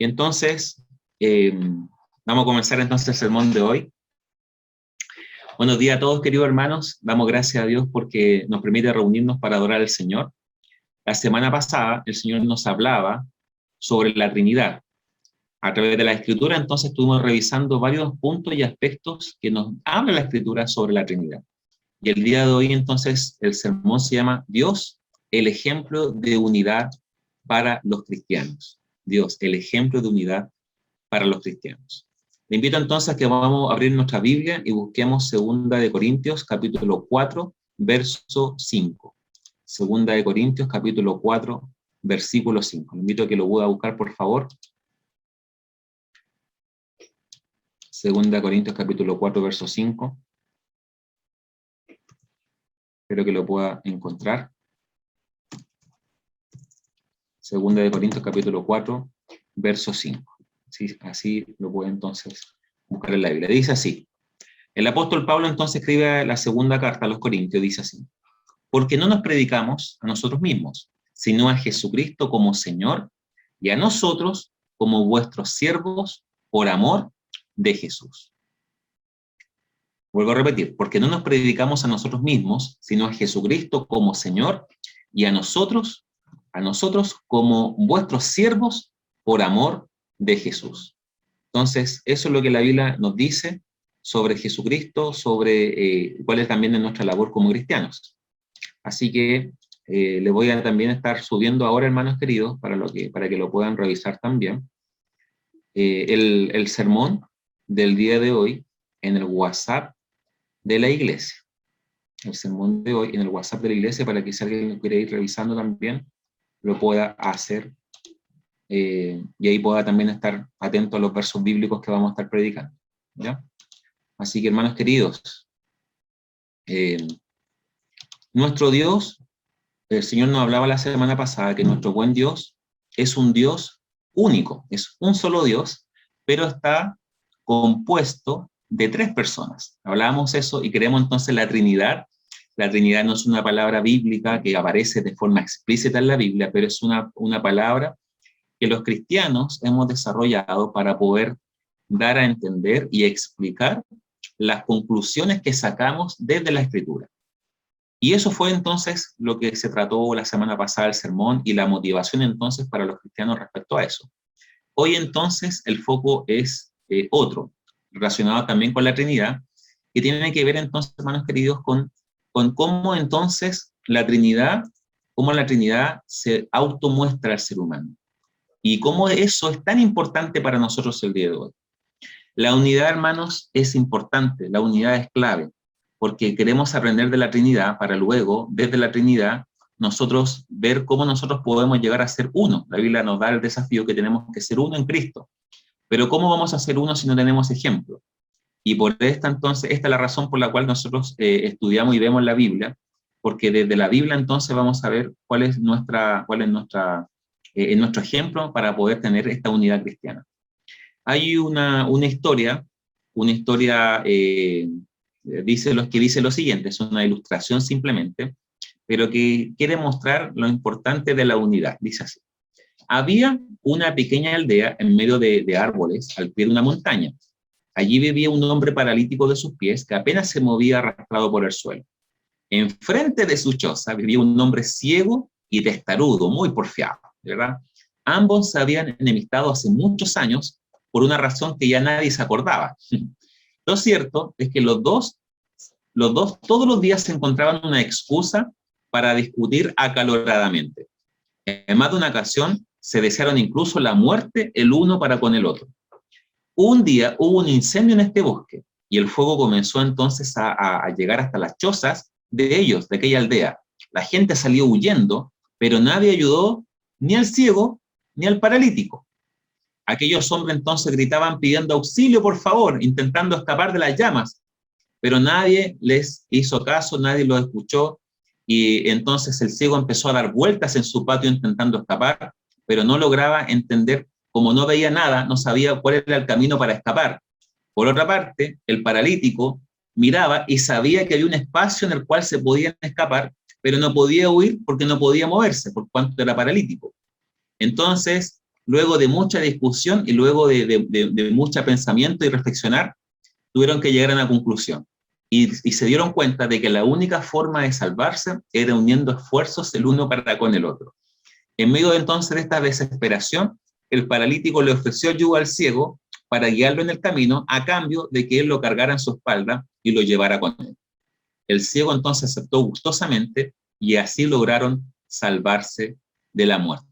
Entonces, vamos a comenzar entonces el sermón de hoy. Buenos días a todos, queridos hermanos. Damos gracias a Dios porque nos permite reunirnos para adorar al Señor. La semana pasada el Señor nos hablaba sobre la Trinidad. A través de la Escritura, entonces, estuvimos revisando varios puntos y aspectos que nos habla la Escritura sobre la Trinidad. Y el día de hoy, entonces, el sermón se llama Dios, el ejemplo de unidad para los cristianos. Dios, el ejemplo de unidad para los cristianos. Le invito entonces a que vamos a abrir nuestra Biblia y busquemos 2 Corintios, capítulo 4, verso 5. 2 Corintios, capítulo 4, versículo 5. Le invito a que lo pueda buscar, por favor. 2 Corintios, capítulo 4, verso 5. Espero que lo pueda encontrar. 2 Corintios, capítulo 4, verso 5. ¿Sí? Así lo puede entonces buscar en la Biblia. Dice así. El apóstol Pablo entonces escribe la segunda carta a los Corintios, dice así. Porque no nos predicamos a nosotros mismos, sino a Jesucristo como Señor y a nosotros como vuestros siervos por amor de Jesús. Vuelvo a repetir, porque no nos predicamos a nosotros mismos, sino a Jesucristo como Señor y a nosotros como vuestros siervos por amor de Jesús. Entonces, eso es lo que la Biblia nos dice sobre Jesucristo, sobre cuál es también nuestra labor como cristianos. Así que le voy a también estar subiendo ahora, hermanos queridos, para que lo puedan revisar también, el sermón del día de hoy en el WhatsApp de la iglesia. El sermón de hoy en el WhatsApp de la iglesia, para que si alguien lo quiere ir revisando también, lo pueda hacer. Y ahí pueda también estar atento a los versos bíblicos que vamos a estar predicando, ¿ya? Así que, hermanos queridos, nuestro Dios, el Señor nos hablaba la semana pasada que nuestro buen Dios es un Dios único, es un solo Dios, pero está compuesto de 3 personas. Hablábamos eso y creemos entonces la Trinidad. La Trinidad no es una palabra bíblica que aparece de forma explícita en la Biblia, pero es una palabra que los cristianos hemos desarrollado para poder dar a entender y explicar las conclusiones que sacamos desde la Escritura. Y eso fue entonces lo que se trató la semana pasada el sermón y la motivación entonces para los cristianos respecto a eso. Hoy entonces el foco es otro, relacionado también con la Trinidad, que tiene que ver entonces, hermanos queridos, con cómo entonces cómo la Trinidad se automuestra al ser humano. Y cómo eso es tan importante para nosotros el día de hoy. La unidad, hermanos, es importante, la unidad es clave, porque queremos aprender de la Trinidad para luego, desde la Trinidad, nosotros ver cómo nosotros podemos llegar a ser uno. La Biblia nos da el desafío que tenemos que ser uno en Cristo. Pero ¿cómo vamos a ser uno si no tenemos ejemplo? Y por esta es la razón por la cual nosotros estudiamos y vemos la Biblia, porque desde la Biblia entonces vamos a ver cuál es nuestro ejemplo para poder tener esta unidad cristiana. Hay una historia dice lo siguiente, es una ilustración simplemente, pero que quiere mostrar lo importante de la unidad. Dice así: había una pequeña aldea en medio de árboles al pie de una montaña. Allí vivía un hombre paralítico de sus pies que apenas se movía arrastrado por el suelo. Enfrente de su choza vivía un hombre ciego y testarudo, muy porfiado, ¿verdad? Ambos se habían enemistado hace muchos años por una razón que ya nadie se acordaba. Lo cierto es que los dos todos los días se encontraban una excusa para discutir acaloradamente. En más de una ocasión se desearon incluso la muerte el uno para con el otro. Un día hubo un incendio en este bosque y el fuego comenzó entonces a llegar hasta las chozas de ellos, de aquella aldea. La gente salió huyendo, pero nadie ayudó ni al ciego ni al paralítico. Aquellos hombres entonces gritaban pidiendo auxilio, por favor, intentando escapar de las llamas, pero nadie les hizo caso, nadie los escuchó, y entonces el ciego empezó a dar vueltas en su patio intentando escapar, pero no lograba entender, como no veía nada, no sabía cuál era el camino para escapar. Por otra parte, el paralítico miraba y sabía que había un espacio en el cual se podían escapar, pero no podía huir porque no podía moverse, por cuanto era paralítico. Entonces, luego de mucha discusión y luego de mucho pensamiento y reflexionar, tuvieron que llegar a una conclusión. Y se dieron cuenta de que la única forma de salvarse era uniendo esfuerzos el uno para con el otro. En medio de entonces de esta desesperación, el paralítico le ofreció ayuda al ciego para guiarlo en el camino, a cambio de que él lo cargara en su espalda y lo llevara con él. El ciego entonces aceptó gustosamente y así lograron salvarse de la muerte.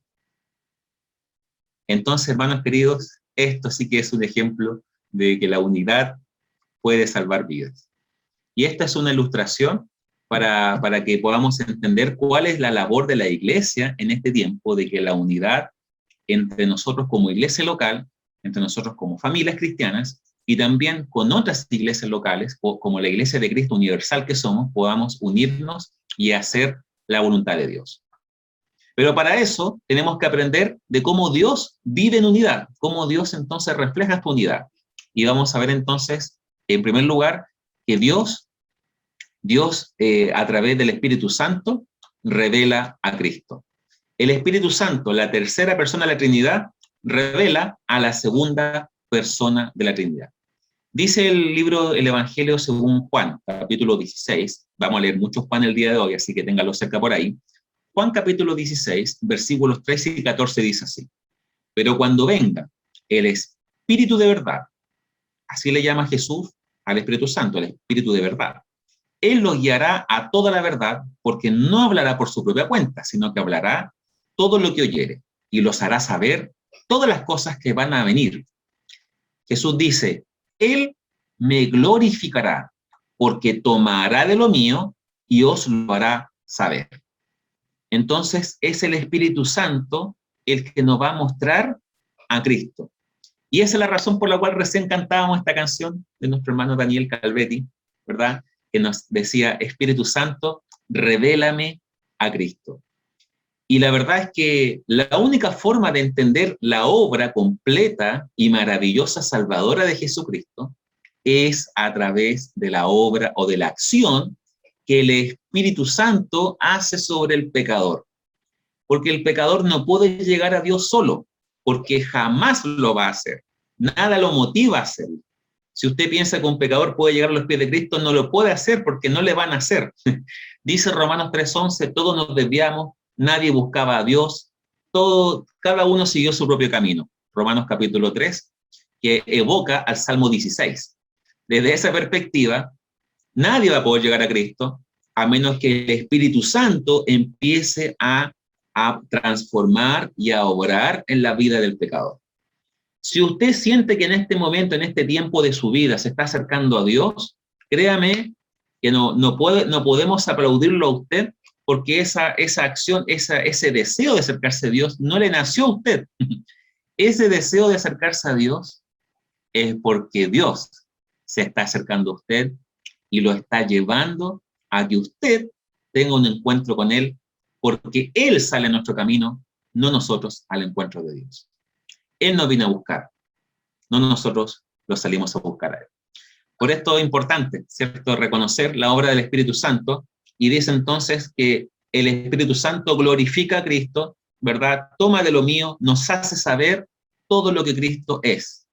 Entonces, hermanos queridos, esto sí que es un ejemplo de que la unidad puede salvar vidas. Y esta es una ilustración para que podamos entender cuál es la labor de la iglesia en este tiempo, de que la unidad entre nosotros como iglesia local, entre nosotros como familias cristianas, y también con otras iglesias locales, o como la Iglesia de Cristo universal que somos, podamos unirnos y hacer la voluntad de Dios. Pero para eso tenemos que aprender de cómo Dios vive en unidad, cómo Dios entonces refleja esta unidad. Y vamos a ver entonces, en primer lugar, que Dios a través del Espíritu Santo, revela a Cristo. El Espíritu Santo, la tercera persona de la Trinidad, revela a la segunda persona de la Trinidad. Dice el libro, el Evangelio según Juan, capítulo 16, vamos a leer muchos Juan el día de hoy, así que ténganlo cerca por ahí. Juan capítulo 16, versículos 13 y 14 dice así: pero cuando venga el Espíritu de verdad, así le llama Jesús al Espíritu Santo, el Espíritu de verdad, Él los guiará a toda la verdad, porque no hablará por su propia cuenta, sino que hablará todo lo que oyere, y los hará saber todas las cosas que van a venir. Jesús dice, Él me glorificará, porque tomará de lo mío y os lo hará saber. Entonces es el Espíritu Santo el que nos va a mostrar a Cristo. Y esa es la razón por la cual recién cantábamos esta canción de nuestro hermano Daniel Calvetti, ¿verdad? Que nos decía, Espíritu Santo, revélame a Cristo. Y la verdad es que la única forma de entender la obra completa y maravillosa salvadora de Jesucristo es a través de la obra o de la acción que el Espíritu Santo hace sobre el pecador. Porque el pecador no puede llegar a Dios solo, porque jamás lo va a hacer. Nada lo motiva a hacerlo. Si usted piensa que un pecador puede llegar a los pies de Cristo, no lo puede hacer porque no le van a hacer. Dice Romanos 3:11, todos nos desviamos, nadie buscaba a Dios, cada uno siguió su propio camino. Romanos capítulo 3, que evoca al Salmo 16. Desde esa perspectiva, nadie va a poder llegar a Cristo a menos que el Espíritu Santo empiece a transformar y a obrar en la vida del pecador. Si usted siente que en este momento, en este tiempo de su vida, se está acercando a Dios, créame que no podemos aplaudirlo a usted, porque esa acción, ese deseo de acercarse a Dios no le nació a usted. Ese deseo de acercarse a Dios es porque Dios se está acercando a usted y lo está llevando a que usted tenga un encuentro con Él, porque Él sale a nuestro camino, no nosotros al encuentro de Dios. Él nos vino a buscar, no nosotros lo salimos a buscar a Él. Por esto es importante, ¿cierto?, reconocer la obra del Espíritu Santo, y dice entonces que el Espíritu Santo glorifica a Cristo, ¿verdad? Toma de lo mío, nos hace saber todo lo que Cristo es.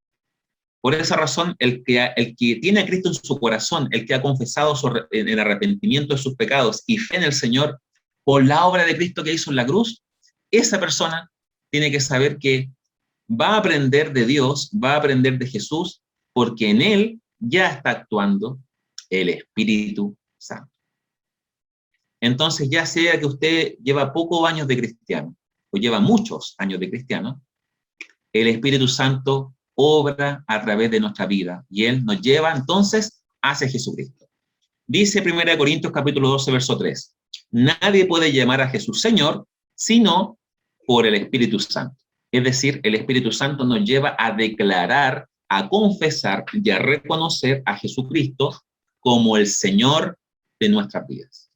Por esa razón, el que tiene a Cristo en su corazón, el que ha confesado el arrepentimiento de sus pecados y fe en el Señor por la obra de Cristo que hizo en la cruz, esa persona tiene que saber que va a aprender de Dios, va a aprender de Jesús, porque en Él ya está actuando el Espíritu Santo. Entonces, ya sea que usted lleva pocos años de cristiano o lleva muchos años de cristiano, el Espíritu Santo obra a través de nuestra vida y Él nos lleva entonces hacia Jesucristo. Dice 1 Corintios capítulo 12, verso 3, nadie puede llamar a Jesús Señor sino por el Espíritu Santo. Es decir, el Espíritu Santo nos lleva a declarar, a confesar y a reconocer a Jesucristo como el Señor de nuestras vidas.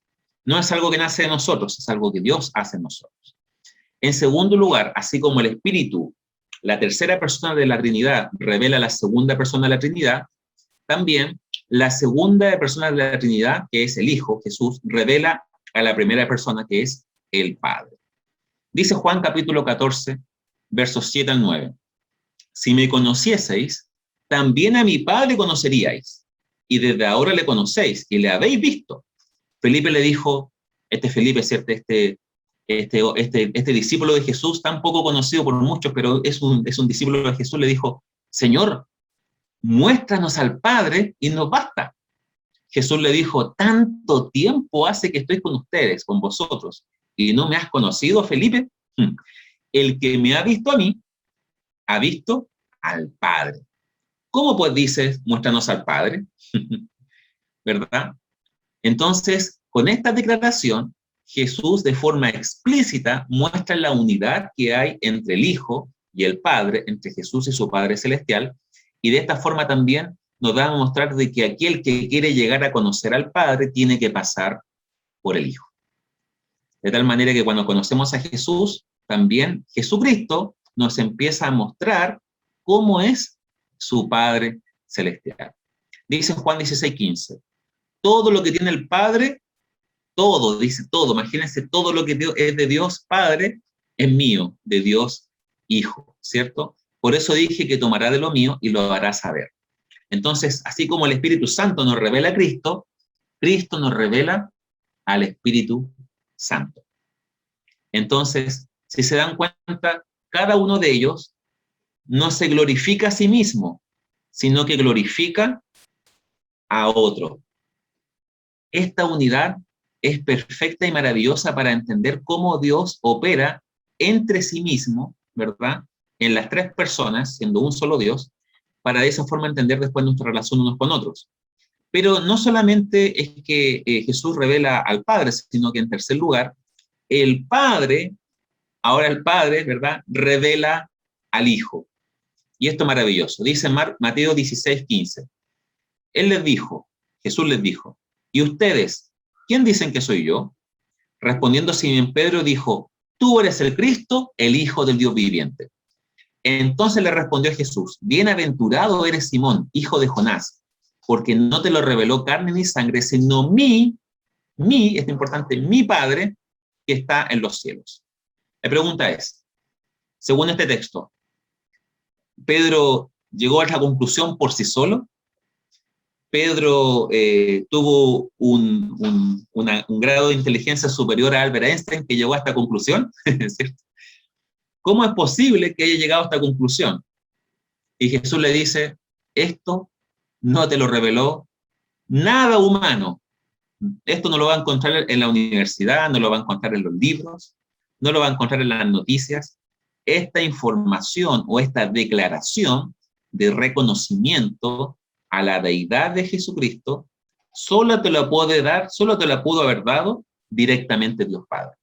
No es algo que nace de nosotros, es algo que Dios hace en nosotros. En segundo lugar, así como el Espíritu, la tercera persona de la Trinidad, revela a la segunda persona de la Trinidad, también la segunda persona de la Trinidad, que es el Hijo, Jesús, revela a la primera persona, que es el Padre. Dice Juan capítulo 14, versos 7 al 9. Si me conocieseis, también a mi Padre conoceríais, y desde ahora le conocéis, y le habéis visto. Felipe le dijo, Felipe, ¿cierto? Este discípulo de Jesús, tan poco conocido por muchos, pero es un discípulo de Jesús, le dijo, Señor, muéstranos al Padre y nos basta. Jesús le dijo, tanto tiempo hace que estoy con ustedes, con vosotros, y no me has conocido, Felipe. El que me ha visto a mí, ha visto al Padre. ¿Cómo pues dices, muéstranos al Padre? ¿Verdad? Entonces, con esta declaración, Jesús de forma explícita muestra la unidad que hay entre el Hijo y el Padre, entre Jesús y su Padre Celestial, y de esta forma también nos da a mostrar de que aquel que quiere llegar a conocer al Padre tiene que pasar por el Hijo. De tal manera que cuando conocemos a Jesús, también Jesucristo nos empieza a mostrar cómo es su Padre Celestial. Dice en Juan 16:15, todo lo que tiene el Padre, todo, dice todo, imagínense, todo lo que es de Dios Padre, es mío, de Dios Hijo, ¿cierto? Por eso dije que tomará de lo mío y lo hará saber. Entonces, así como el Espíritu Santo nos revela a Cristo, Cristo nos revela al Espíritu Santo. Entonces, si se dan cuenta, cada uno de ellos no se glorifica a sí mismo, sino que glorifica a otro. Esta unidad es perfecta y maravillosa para entender cómo Dios opera entre sí mismo, ¿verdad? En las tres personas, siendo un solo Dios, para de esa forma entender después nuestra relación unos con otros. Pero no solamente es que Jesús revela al Padre, sino que en tercer lugar, el Padre, ¿verdad? Revela al Hijo. Y esto es maravilloso. Dice Mateo 16:15. Jesús les dijo, ¿y ustedes, quién dicen que soy yo? Respondiendo Simón Pedro dijo, tú eres el Cristo, el Hijo del Dios viviente. Entonces le respondió Jesús, bienaventurado eres Simón, hijo de Jonás, porque no te lo reveló carne ni sangre, sino es importante, mi Padre que está en los cielos. La pregunta es, según este texto, ¿Pedro llegó a esta conclusión por sí solo? Pedro tuvo un grado de inteligencia superior a Albert Einstein que llegó a esta conclusión, ¿cierto? ¿Cómo es posible que haya llegado a esta conclusión? Y Jesús le dice, esto no te lo reveló nada humano. Esto no lo va a encontrar en la universidad, no lo va a encontrar en los libros, no lo va a encontrar en las noticias. Esta información o esta declaración de reconocimiento a la deidad de Jesucristo, solo te la pudo haber dado directamente Dios Padre.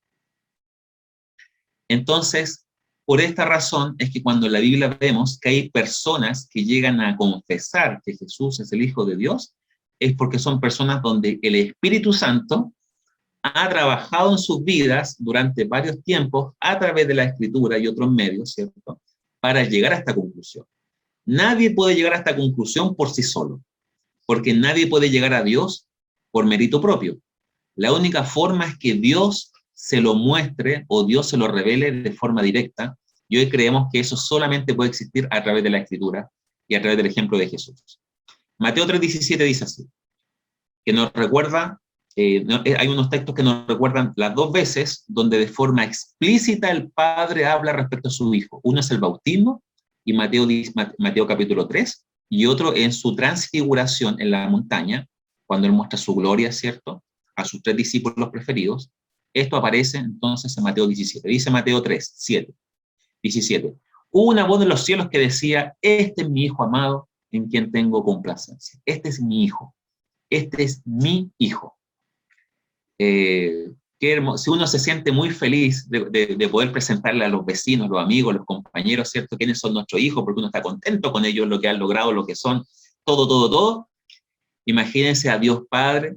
Entonces, por esta razón es que cuando en la Biblia vemos que hay personas que llegan a confesar que Jesús es el Hijo de Dios, es porque son personas donde el Espíritu Santo ha trabajado en sus vidas durante varios tiempos a través de la Escritura y otros medios, ¿cierto?, para llegar a esta conclusión. Nadie puede llegar a esta conclusión por sí solo, porque nadie puede llegar a Dios por mérito propio. La única forma es que Dios se lo muestre o Dios se lo revele de forma directa, y hoy creemos que eso solamente puede existir a través de la Escritura y a través del ejemplo de Jesús. Mateo 3:17 dice así, que nos recuerda, hay unos textos que nos recuerdan las dos veces donde de forma explícita el Padre habla respecto a su Hijo. Uno es el bautismo, y Mateo capítulo 3, y otro en su transfiguración en la montaña, cuando él muestra su gloria, ¿cierto?, a sus tres discípulos preferidos. Esto aparece entonces en Mateo 17. Dice Mateo 3:17. Hubo una voz de los cielos que decía, este es mi Hijo amado, en quien tengo complacencia. Este es mi Hijo. Este es mi Hijo. Qué hermoso. Si uno se siente muy feliz de poder presentarle a los vecinos, los amigos, los compañeros, ¿cierto?, quiénes son nuestros hijos, porque uno está contento con ellos, lo que han logrado, lo que son, todo. Imagínense a Dios Padre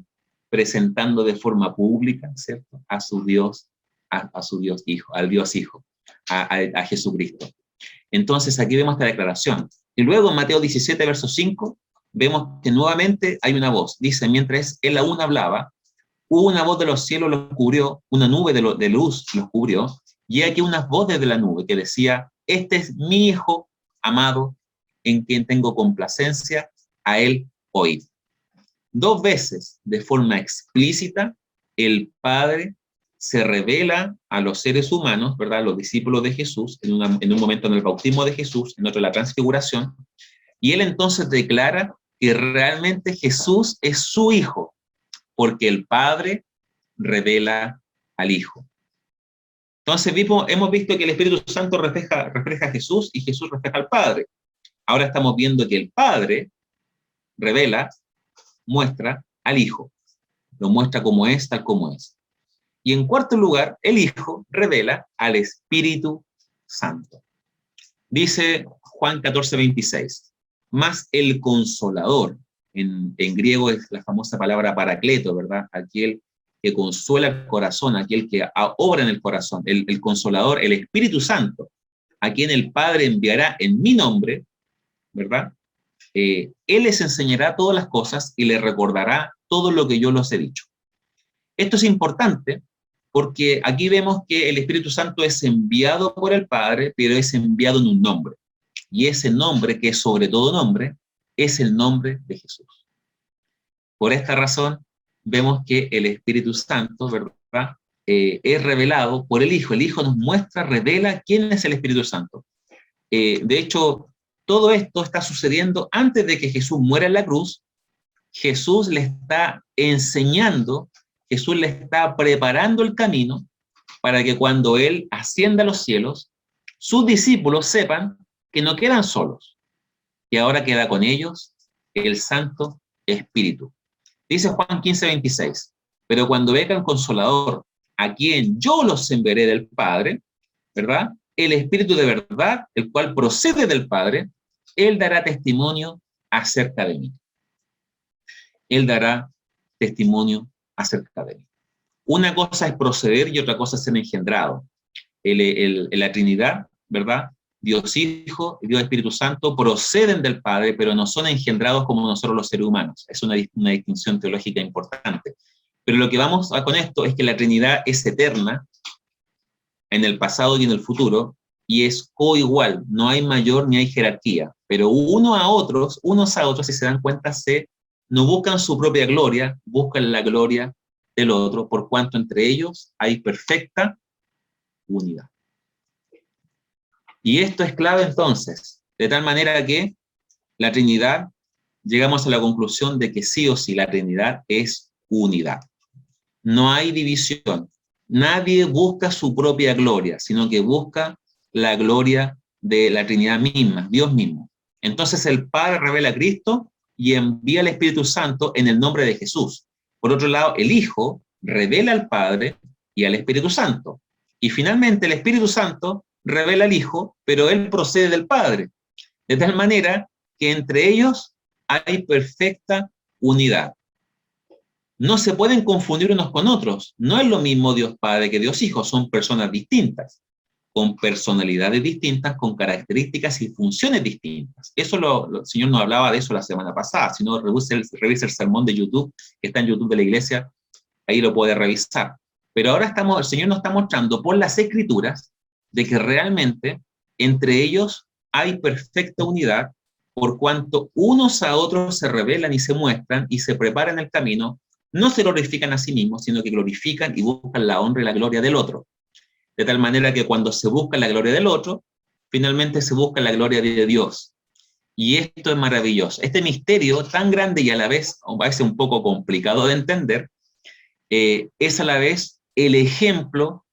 presentando de forma pública, ¿cierto?, a su Dios, a su Dios Hijo, al Dios Hijo, a Jesucristo. Entonces aquí vemos esta declaración. Y luego en Mateo 17, verso 5, vemos que nuevamente hay una voz. Dice, mientras él aún hablaba, hubo una voz de los cielos los cubrió, una nube de luz los cubrió, y aquí una voz desde la nube que decía, este es mi Hijo amado, en quien tengo complacencia, a él oíd. 2 veces, de forma explícita, el Padre se revela a los seres humanos, ¿verdad? Los discípulos de Jesús, en un momento en el bautismo de Jesús, en otro en la transfiguración, y él entonces declara que realmente Jesús es su Hijo, porque el Padre revela al Hijo. Entonces hemos visto que el Espíritu Santo refleja a Jesús y Jesús refleja al Padre. Ahora estamos viendo que el Padre revela, muestra al Hijo. Lo muestra como es, tal como es. Y en cuarto lugar, el Hijo revela al Espíritu Santo. Dice Juan 14:26, mas el Consolador, en griego es la famosa palabra paracleto, ¿verdad? Aquel que consuela el corazón, aquel que obra en el corazón, el Consolador, el Espíritu Santo, a quien el Padre enviará en mi nombre, ¿verdad? Él les enseñará todas las cosas y les recordará todo lo que yo les he dicho. Esto es importante porque aquí vemos que el Espíritu Santo es enviado por el Padre, pero es enviado en un nombre. Y ese nombre, que es sobre todo nombre, es el nombre de Jesús. Por esta razón, vemos que el Espíritu Santo, ¿verdad?, es revelado por el Hijo. El Hijo nos muestra, revela quién es el Espíritu Santo. De hecho, todo esto está sucediendo antes de que Jesús muera en la cruz. Jesús le está enseñando, Jesús le está preparando el camino para que cuando Él ascienda a los cielos, sus discípulos sepan que no quedan solos, y ahora queda con ellos el Santo Espíritu. Dice Juan 15:26, pero cuando venga el Consolador, a quien yo los enviaré del Padre, ¿verdad?, el Espíritu de verdad, el cual procede del Padre, Él dará testimonio acerca de mí. Él dará testimonio acerca de mí. Una cosa es proceder y otra cosa es ser engendrado. La Trinidad, ¿verdad?, Dios Hijo y Dios Espíritu Santo proceden del Padre, pero no son engendrados como nosotros los seres humanos. Es una distinción teológica importante. Pero lo que vamos con esto es que la Trinidad es eterna en el pasado y en el futuro, y es coigual, no hay mayor ni hay jerarquía, pero unos a otros, si se dan cuenta, no buscan su propia gloria, buscan la gloria del otro, por cuanto entre ellos hay perfecta unidad. Y esto es clave entonces, de tal manera que la Trinidad, llegamos a la conclusión de que sí o sí la Trinidad es unidad. No hay división. Nadie busca su propia gloria, sino que busca la gloria de la Trinidad misma, Dios mismo. Entonces el Padre revela a Cristo y envía al Espíritu Santo en el nombre de Jesús. Por otro lado, el Hijo revela al Padre y al Espíritu Santo. Y finalmente el Espíritu Santo revela al Hijo, pero él procede del Padre. De tal manera que entre ellos hay perfecta unidad. No se pueden confundir unos con otros. No es lo mismo Dios Padre que Dios Hijo. Son personas distintas, con personalidades distintas, con características y funciones distintas. Eso el Señor nos hablaba de eso la semana pasada. Si no, revisa el sermón de YouTube, que está en YouTube de la iglesia, ahí lo puede revisar. Pero ahora el Señor nos está mostrando por las Escrituras de que realmente entre ellos hay perfecta unidad, por cuanto unos a otros se revelan y se muestran y se preparan el camino. No se glorifican a sí mismos, sino que glorifican y buscan la honra y la gloria del otro. De tal manera que cuando se busca la gloria del otro, finalmente se busca la gloria de Dios. Y esto es maravilloso. Este misterio tan grande y a la vez, a veces un poco complicado de entender, es a la vez el ejemplo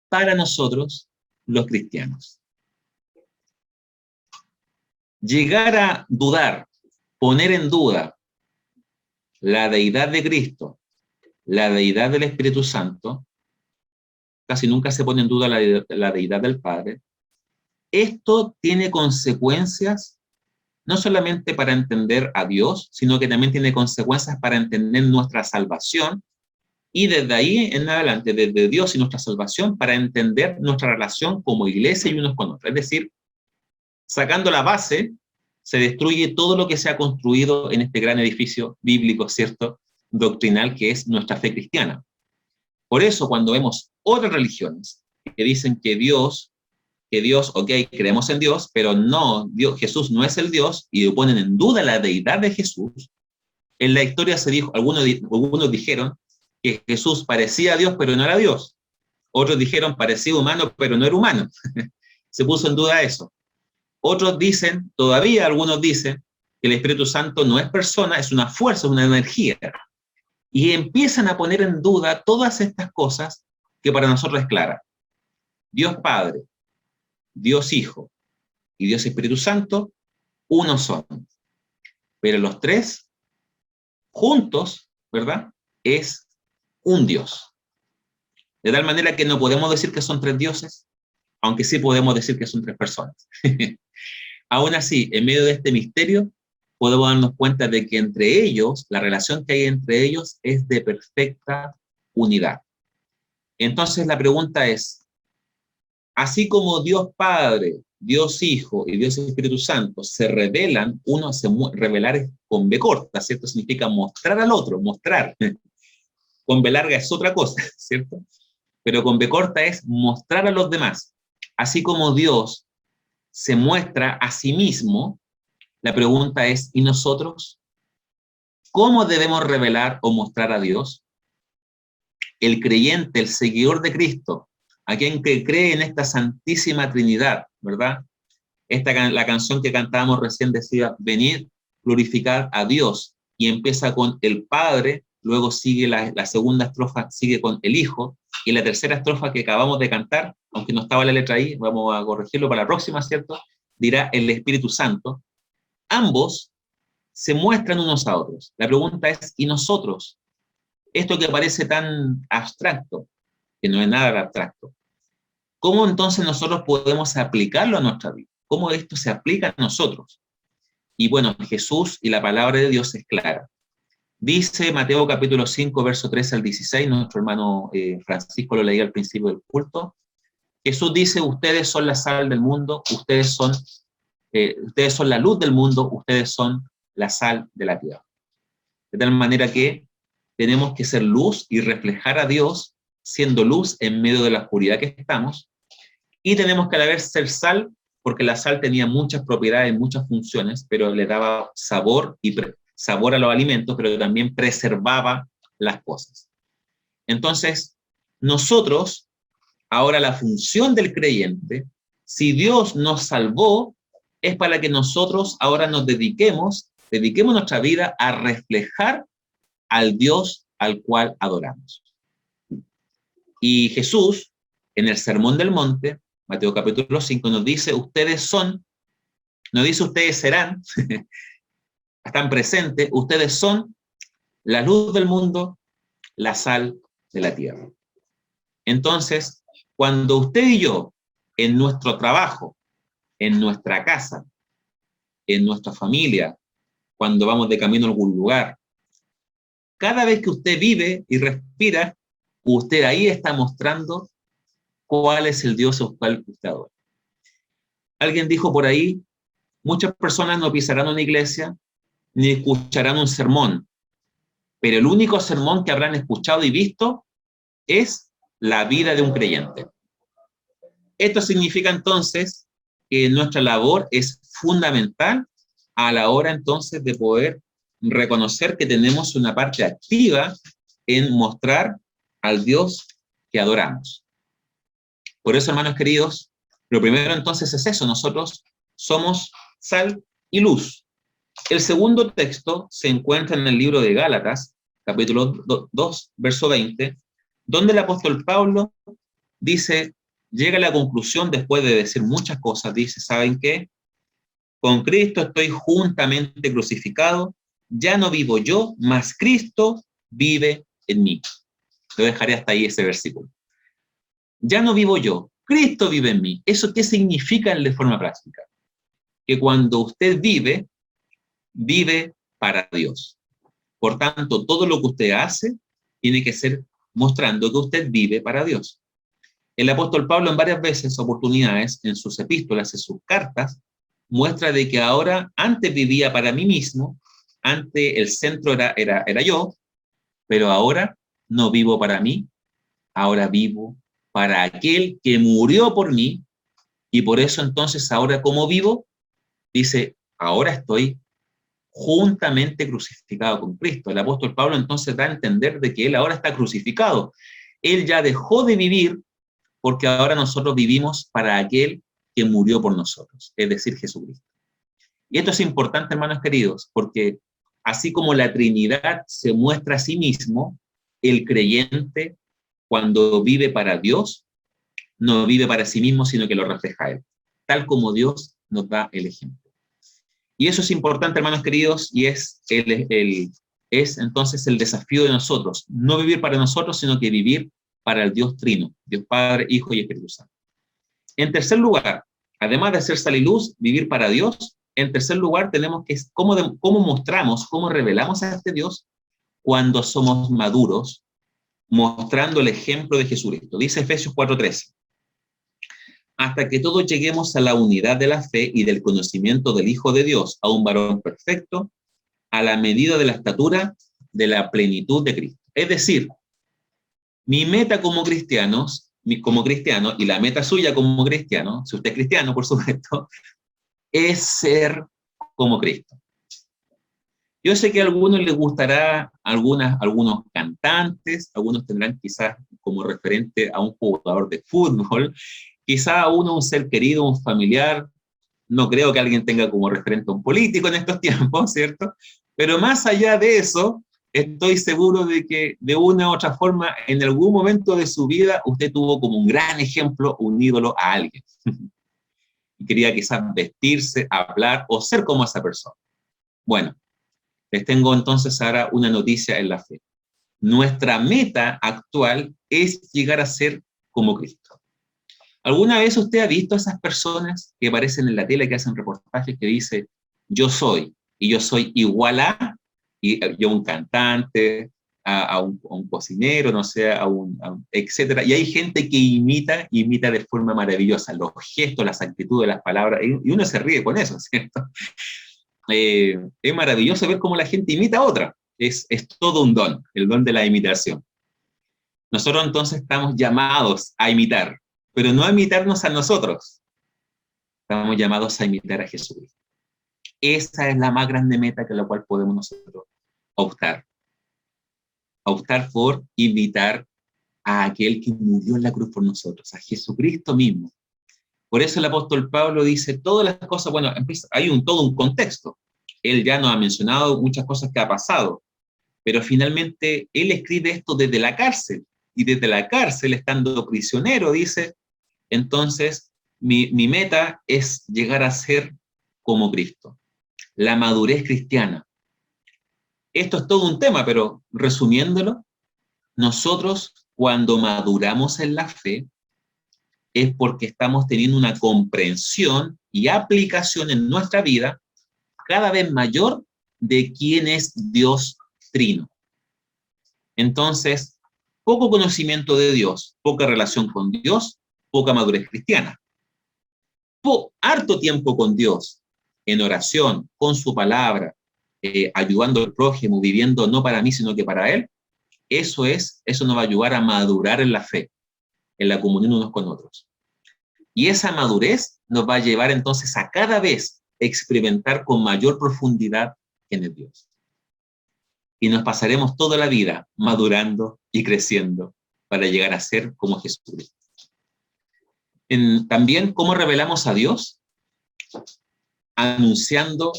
para nosotros, los cristianos. Llegar a dudar, poner en duda la deidad de Cristo, la deidad del Espíritu Santo, casi nunca se pone en duda la deidad del Padre. Esto tiene consecuencias no solamente para entender a Dios, sino que también tiene consecuencias para entender nuestra salvación, y desde ahí en adelante, desde Dios y nuestra salvación, para entender nuestra relación como iglesia y unos con otros. Es decir, sacando la base, se destruye todo lo que se ha construido en este gran edificio bíblico, ¿cierto?, doctrinal, que es nuestra fe cristiana. Por eso, cuando vemos otras religiones que dicen que Dios que Dios, ok, creemos en Dios, pero no, Dios, Jesús no es el Dios, y ponen en duda la deidad de Jesús. En la historia se dijo, algunos dijeron que Jesús parecía a Dios, pero no era Dios. Otros dijeron parecía humano, pero no era humano. Se puso en duda eso. Otros dicen, todavía algunos dicen, que el Espíritu Santo no es persona, es una fuerza, es una energía. Y empiezan a poner en duda todas estas cosas que para nosotros es clara. Dios Padre, Dios Hijo y Dios Espíritu Santo, uno son. Pero los tres, juntos, ¿verdad? Es un Dios. De tal manera que no podemos decir que son tres dioses, aunque sí podemos decir que son tres personas. Aún así, en medio de este misterio, podemos darnos cuenta de que entre ellos, la relación que hay entre ellos es de perfecta unidad. Entonces la pregunta es, así como Dios Padre, Dios Hijo y Dios Espíritu Santo se revelan, revelar es con B corta, ¿cierto? Significa mostrar al otro, mostrar. Con B larga es otra cosa, ¿cierto? Pero con B corta es mostrar a los demás. Así como Dios se muestra a sí mismo, la pregunta es, ¿y nosotros? ¿Cómo debemos revelar o mostrar a Dios? El creyente, el seguidor de Cristo, aquel que cree en esta Santísima Trinidad, ¿verdad? La canción que cantábamos recién decía, venid, glorificar a Dios, y empieza con el Padre, luego sigue la segunda estrofa, sigue con el Hijo, y la tercera estrofa que acabamos de cantar, aunque no estaba la letra ahí, vamos a corregirlo para la próxima, ¿cierto? Dirá el Espíritu Santo. Ambos se muestran unos a otros. La pregunta es, ¿y nosotros? Esto que parece tan abstracto, que no es nada abstracto, ¿cómo entonces nosotros podemos aplicarlo a nuestra vida? ¿Cómo esto se aplica a nosotros? Y bueno, Jesús y la palabra de Dios es clara. Dice Mateo capítulo 5, verso 13 al 16, nuestro hermano Francisco lo leía al principio del culto. Jesús dice, ustedes son la sal del mundo, ustedes son la luz del mundo, ustedes son la sal de la tierra. De tal manera que tenemos que ser luz y reflejar a Dios siendo luz en medio de la oscuridad que estamos, y tenemos que a la vez ser sal, porque la sal tenía muchas propiedades, muchas funciones, pero le daba sabor sabor a los alimentos, pero también preservaba las cosas. Entonces, nosotros, ahora la función del creyente, si Dios nos salvó, es para que nosotros ahora nos dediquemos nuestra vida a reflejar al Dios al cual adoramos. Y Jesús, en el Sermón del Monte, Mateo capítulo 5, nos dice, ustedes son, no dice ustedes serán, están presentes, ustedes son la luz del mundo, la sal de la tierra. Entonces, cuando usted y yo, en nuestro trabajo, en nuestra casa, en nuestra familia, cuando vamos de camino a algún lugar, cada vez que usted vive y respira, usted ahí está mostrando cuál es el Dios al cual usted adora. Alguien dijo por ahí, muchas personas no pisarán una iglesia ni escucharán un sermón, pero el único sermón que habrán escuchado y visto es la vida de un creyente. Esto significa entonces que nuestra labor es fundamental a la hora entonces de poder reconocer que tenemos una parte activa en mostrar al Dios que adoramos. Por eso, hermanos queridos, lo primero entonces es eso, nosotros somos sal y luz. El segundo texto se encuentra en el libro de Gálatas, capítulo 2, verso 20, donde el apóstol Pablo dice, llega a la conclusión después de decir muchas cosas, dice, ¿saben qué? Con Cristo estoy juntamente crucificado, ya no vivo yo, mas Cristo vive en mí. Lo dejaré hasta ahí ese versículo. Ya no vivo yo, Cristo vive en mí. ¿Eso qué significa de forma práctica? Que cuando usted vive, vive para Dios. Por tanto, todo lo que usted hace tiene que ser mostrando que usted vive para Dios. El apóstol Pablo en varias veces, oportunidades, en sus epístolas, en sus cartas, muestra de que ahora, antes vivía para mí mismo, antes el centro era yo, pero ahora no vivo para mí, ahora vivo para aquel que murió por mí Y por eso entonces ahora ¿cómo vivo? Dice, ahora estoy juntamente crucificado con Cristo. El apóstol Pablo entonces da a entender de que él ahora está crucificado. Él ya dejó de vivir porque ahora nosotros vivimos para aquel que murió por nosotros, es decir, Jesucristo. Y esto es importante, hermanos queridos, porque así como la Trinidad se muestra a sí mismo, el creyente, cuando vive para Dios, no vive para sí mismo, sino que lo refleja a Él, tal como Dios nos da el ejemplo. Y eso es importante, hermanos queridos, y es entonces el desafío de nosotros, no vivir para nosotros, sino que vivir para el Dios Trino, Dios Padre, Hijo y Espíritu Santo. En tercer lugar, además de ser sal y luz, vivir para Dios, en tercer lugar tenemos que cómo mostramos, cómo revelamos a este Dios cuando somos maduros, mostrando el ejemplo de Jesucristo. Dice Efesios 4:13. Hasta que todos lleguemos a la unidad de la fe y del conocimiento del Hijo de Dios, a un varón perfecto, a la medida de la estatura de la plenitud de Cristo. Es decir, mi meta como cristiano, y la meta suya como cristiano, si usted es cristiano, por supuesto, es ser como Cristo. Yo sé que a algunos les gustará algunos cantantes, algunos tendrán quizás como referente a un jugador de fútbol, quizá a uno un ser querido, un familiar, no creo que alguien tenga como referente a un político en estos tiempos, ¿cierto? Pero más allá de eso, estoy seguro de que de una u otra forma, en algún momento de su vida, usted tuvo como un gran ejemplo, un ídolo a alguien. Y quería quizás vestirse, hablar o ser como esa persona. Bueno, les tengo entonces ahora una noticia en la fe. Nuestra meta actual es llegar a ser como Cristo. ¿Alguna vez usted ha visto a esas personas que aparecen en la tele, que hacen reportajes que dice yo soy, y yo soy igual a, y yo un cantante, a un cocinero, no sé, etcétera? Y hay gente que imita de forma maravillosa los gestos, las actitudes, las palabras, y uno se ríe con eso, ¿cierto? Es maravilloso ver cómo la gente imita a otra. Es todo un don, el don de la imitación. Nosotros entonces estamos llamados a imitar, pero no a imitarnos a nosotros. Estamos llamados a imitar a Jesucristo. Esa es la más grande meta que la cual podemos nosotros optar. Optar por imitar a aquel que murió en la cruz por nosotros, a Jesucristo mismo. Por eso el apóstol Pablo dice todas las cosas, bueno, hay todo un contexto. Él ya nos ha mencionado muchas cosas que ha pasado, pero finalmente él escribe esto desde la cárcel, y desde la cárcel, estando prisionero, dice, entonces mi meta es llegar a ser como Cristo. La madurez cristiana. Esto es todo un tema, pero resumiéndolo, nosotros cuando maduramos en la fe es porque estamos teniendo una comprensión y aplicación en nuestra vida cada vez mayor de quién es Dios Trino. Entonces, poco conocimiento de Dios, poca relación con Dios, poca madurez cristiana. Harto tiempo con Dios, en oración, con su palabra, ayudando al prójimo, viviendo no para mí, sino que para Él, eso nos va a ayudar a madurar en la fe, en la comunión unos con otros. Y esa madurez nos va a llevar entonces a cada vez experimentar con mayor profundidad quién es Dios. Y nos pasaremos toda la vida madurando y creciendo para llegar a ser como Jesucristo. También, ¿cómo revelamos a Dios? Anunciando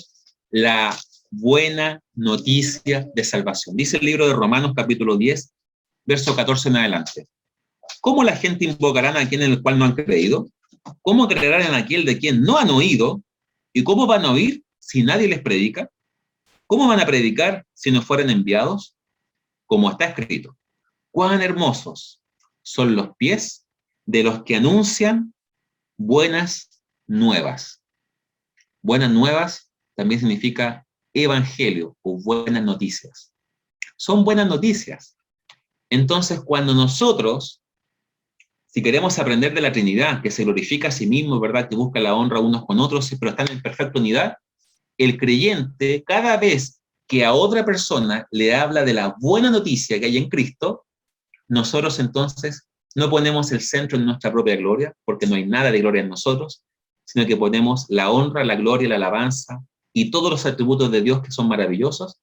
la buena noticia de salvación. Dice el libro de Romanos capítulo 10, verso 14 en adelante. ¿Cómo la gente invocará a aquel en el cual no han creído? ¿Cómo creerán en aquel de quien no han oído? ¿Y cómo van a oír si nadie les predica? ¿Cómo van a predicar si no fueren enviados? Como está escrito, cuán hermosos son los pies de los que anuncian buenas nuevas. Buenas nuevas también significa evangelio o buenas noticias. Son buenas noticias. Entonces, cuando nosotros, si queremos aprender de la Trinidad, que se glorifica a sí mismo, ¿verdad? Que busca la honra unos con otros, pero están en perfecta unidad, el creyente, cada vez que a otra persona le habla de la buena noticia que hay en Cristo, nosotros entonces No ponemos el centro en nuestra propia gloria, porque no hay nada de gloria en nosotros, sino que ponemos la honra, la gloria, la alabanza y todos los atributos de Dios que son maravillosos,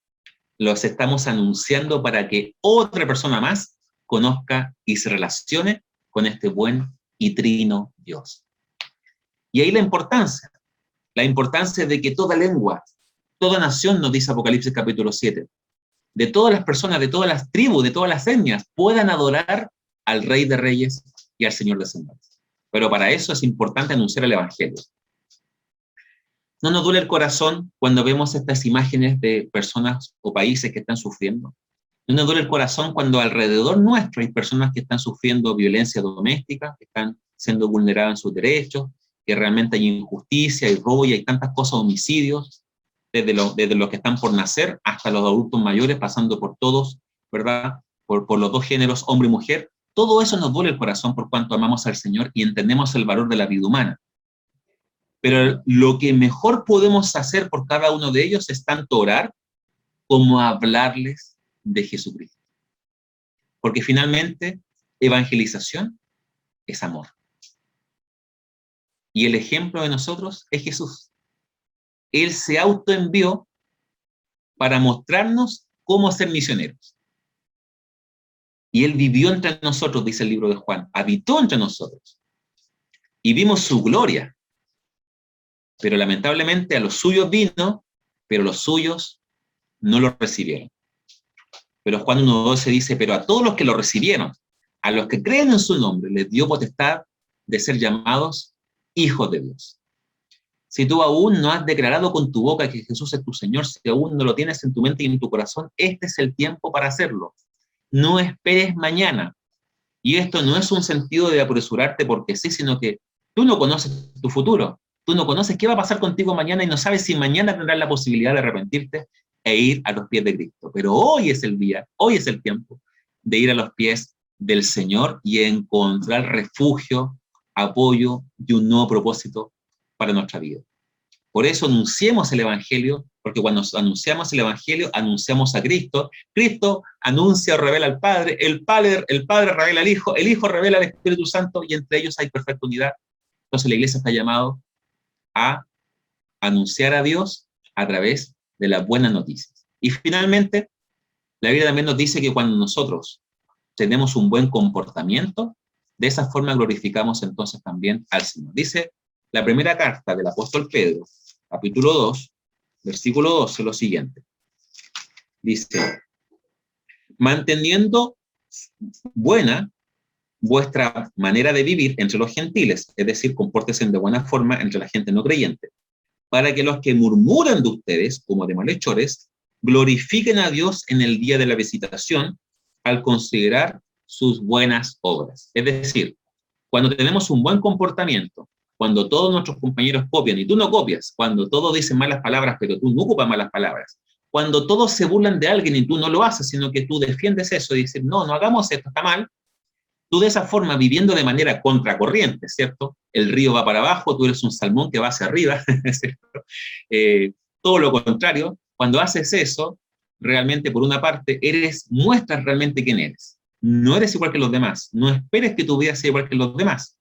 los estamos anunciando para que otra persona más conozca y se relacione con este buen y trino Dios. Y ahí la importancia de que toda lengua, toda nación, nos dice Apocalipsis capítulo 7, de todas las personas, de todas las tribus, de todas las etnias, puedan adorar al Rey de Reyes y al Señor de Señores. Pero para eso es importante anunciar el Evangelio. ¿No nos duele el corazón cuando vemos estas imágenes de personas o países que están sufriendo? ¿No nos duele el corazón cuando alrededor nuestro hay personas que están sufriendo violencia doméstica, que están siendo vulneradas en sus derechos, que realmente hay injusticia, hay robo y hay tantas cosas, homicidios, desde los que están por nacer hasta los adultos mayores, pasando por todos, ¿verdad? Por los dos géneros, hombre y mujer? Todo eso nos duele el corazón por cuanto amamos al Señor y entendemos el valor de la vida humana. Pero lo que mejor podemos hacer por cada uno de ellos es tanto orar como hablarles de Jesucristo. Porque finalmente, evangelización es amor. Y el ejemplo de nosotros es Jesús. Él se autoenvió para mostrarnos cómo ser misioneros. Y Él vivió entre nosotros, dice el libro de Juan, habitó entre nosotros. Y vimos su gloria. Pero lamentablemente a los suyos vino, pero los suyos no lo recibieron. Pero Juan 1:12 dice, pero a todos los que lo recibieron, a los que creen en su nombre, les dio potestad de ser llamados hijos de Dios. Si tú aún no has declarado con tu boca que Jesús es tu Señor, si aún no lo tienes en tu mente y en tu corazón, este es el tiempo para hacerlo. No esperes mañana. Y esto no es un sentido de apresurarte porque sí, sino que tú no conoces tu futuro. Tú no conoces qué va a pasar contigo mañana y no sabes si mañana tendrás la posibilidad de arrepentirte e ir a los pies de Cristo. Pero hoy es el día, hoy es el tiempo de ir a los pies del Señor y encontrar refugio, apoyo y un nuevo propósito para nuestra vida. Por eso anunciemos el Evangelio, porque cuando anunciamos el Evangelio, anunciamos a Cristo. Cristo anuncia o revela al Padre, el Padre revela al Hijo, el Hijo revela al Espíritu Santo y entre ellos hay perfecta unidad. Entonces la iglesia está llamada a anunciar a Dios a través de las buenas noticias. Y finalmente, la Biblia también nos dice que cuando nosotros tenemos un buen comportamiento, de esa forma glorificamos entonces también al Señor. Dice la primera carta del apóstol Pedro, capítulo 2, versículo 12, lo siguiente. Dice, manteniendo buena vuestra manera de vivir entre los gentiles, es decir, compórtense de buena forma entre la gente no creyente, para que los que murmuran de ustedes, como de malhechores, glorifiquen a Dios en el día de la visitación, al considerar sus buenas obras. Es decir, cuando tenemos un buen comportamiento, cuando todos nuestros compañeros copian y tú no copias, cuando todos dicen malas palabras pero tú no ocupas malas palabras, cuando todos se burlan de alguien y tú no lo haces, sino que tú defiendes eso y dices, no, no hagamos esto, está mal, tú de esa forma, viviendo de manera contracorriente, ¿cierto? El río va para abajo, tú eres un salmón que va hacia arriba, ¿cierto? Todo lo contrario, cuando haces eso, realmente por una parte, muestras realmente quién eres. No eres igual que los demás, no esperes que tu vida sea igual que los demás.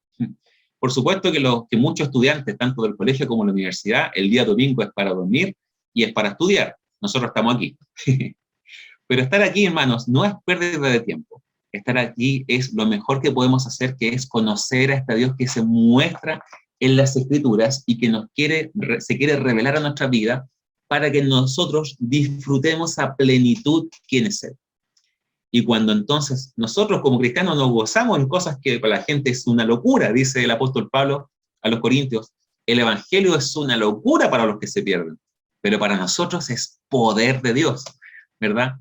Por supuesto que muchos estudiantes, tanto del colegio como de la universidad, el día domingo es para dormir y es para estudiar. Nosotros estamos aquí. Pero estar aquí, hermanos, no es pérdida de tiempo. Estar aquí es lo mejor que podemos hacer, que es conocer a este Dios que se muestra en las Escrituras y que se quiere revelar a nuestra vida para que nosotros disfrutemos a plenitud quién es Él. Y cuando entonces nosotros como cristianos nos gozamos en cosas que para la gente es una locura, dice el apóstol Pablo a los Corintios, el Evangelio es una locura para los que se pierden, pero para nosotros es poder de Dios, ¿verdad?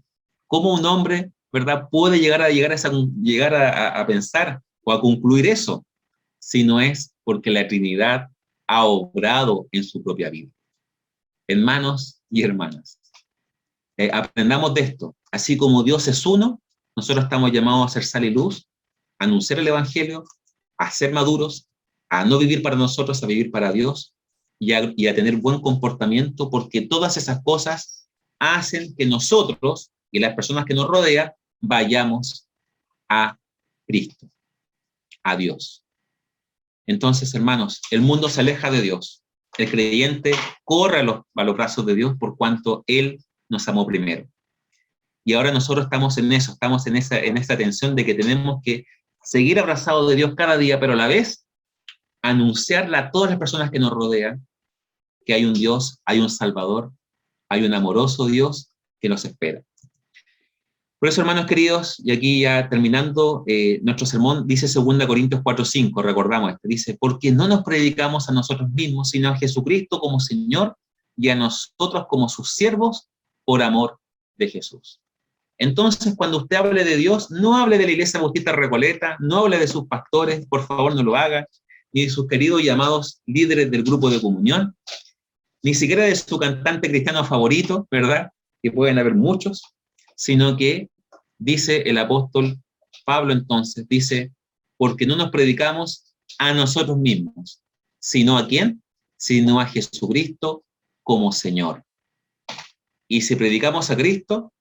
¿Cómo un hombre, ¿verdad?, puede llegar a pensar o a concluir eso, si no es porque la Trinidad ha obrado en su propia vida? Hermanos y hermanas, aprendamos de esto. Así como Dios es uno, nosotros estamos llamados a ser sal y luz, a anunciar el Evangelio, a ser maduros, a no vivir para nosotros, a vivir para Dios y a tener buen comportamiento, porque todas esas cosas hacen que nosotros y las personas que nos rodean vayamos a Cristo. a Dios. Entonces, hermanos, el mundo se aleja de Dios. El creyente corre a los brazos de Dios por cuanto Él nos amó primero. Y ahora nosotros estamos en eso, estamos en esa tensión de que tenemos que seguir abrazados de Dios cada día, pero a la vez anunciarle a todas las personas que nos rodean que hay un Dios, hay un Salvador, hay un amoroso Dios que nos espera. Por eso, hermanos queridos, y aquí ya terminando nuestro sermón, dice 2 Corintios 4:5, recordamos esto, dice, porque no nos predicamos a nosotros mismos, sino a Jesucristo como Señor y a nosotros como sus siervos por amor de Jesús. Entonces, cuando usted hable de Dios, no hable de la Iglesia Bautista Recoleta, no hable de sus pastores, por favor no lo haga, ni de sus queridos y amados líderes del grupo de comunión, ni siquiera de su cantante cristiano favorito, ¿verdad? Que pueden haber muchos, sino que dice el apóstol Pablo entonces, dice, porque no nos predicamos a nosotros mismos, sino ¿a quién? Sino a Jesucristo como Señor. Y si predicamos a Cristo,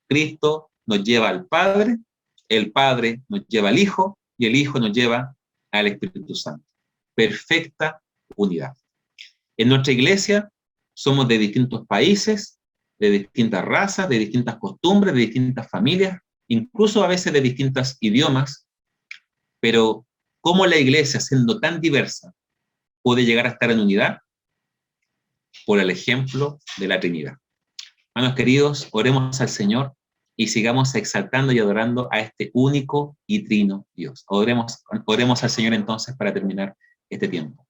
Cristo nos lleva al Padre, el Padre nos lleva al Hijo, y el Hijo nos lleva al Espíritu Santo. Perfecta unidad. En nuestra iglesia somos de distintos países, de distintas razas, de distintas costumbres, de distintas familias, incluso a veces de distintos idiomas, pero ¿cómo la iglesia, siendo tan diversa, puede llegar a estar en unidad? Por el ejemplo de la Trinidad. Hermanos queridos, oremos al Señor y sigamos exaltando y adorando a este único y trino Dios. Oremos al Señor entonces para terminar este tiempo.